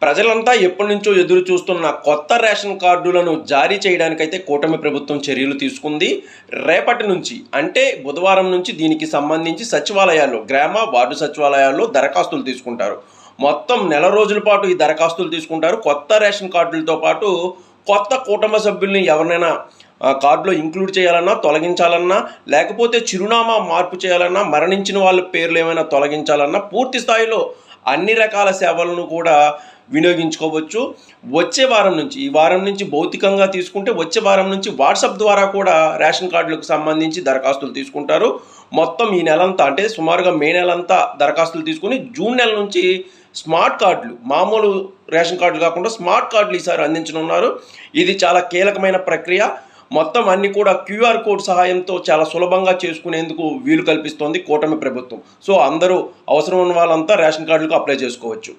ప్రజలంతా ఎప్పటినుంచో ఎదురు చూస్తున్న కొత్త రేషన్ కార్డులను జారీ చేయడానికైతే కూటమి ప్రభుత్వం చర్యలు తీసుకుంది. రేపటి నుంచి అంటే బుధవారం నుంచి దీనికి సంబంధించి సచివాలయాల్లో, గ్రామ వార్డు సచివాలయాల్లో దరఖాస్తులు తీసుకుంటారు. మొత్తం నెల రోజుల పాటు ఈ దరఖాస్తులు తీసుకుంటారు. కొత్త రేషన్ కార్డులతో పాటు కొత్త కుటుంబ సభ్యుల్ని ఎవరినైనా కార్డులో ఇంక్లూడ్ చేయాలన్నా, తొలగించాలన్నా, లేకపోతే చిరునామా మార్పు చేయాలన్నా, మరణించిన వాళ్ళ పేర్లు ఏమైనా తొలగించాలన్నా పూర్తి స్థాయిలో అన్ని రకాల సేవలను కూడా వినియోగించుకోవచ్చు. వచ్చే వారం నుంచి, ఈ వారం నుంచి భౌతికంగా తీసుకుంటే వచ్చే వారం నుంచి వాట్సాప్ ద్వారా కూడా రేషన్ కార్డులకు సంబంధించి దరఖాస్తులు తీసుకుంటారు. మొత్తం ఈ నెలంతా అంటే సుమారుగా మే నెలంతా దరఖాస్తులు తీసుకుని జూన్ నెల నుంచి స్మార్ట్ కార్డులు, మామూలు రేషన్ కార్డులు కాకుండా స్మార్ట్ కార్డులు ఈసారి అందించనున్నారు. ఇది చాలా కీలకమైన ప్రక్రియ. మొత్తం అన్ని కూడా క్యూఆర్ కోడ్ సహాయంతో చాలా సులభంగా చేసుకునేందుకు వీలు కల్పిస్తోంది కూటమి ప్రభుత్వం. సో అందరూ అవసరం ఉన్న వాళ్ళంతా రేషన్ కార్డులకు అప్లై చేసుకోవచ్చు.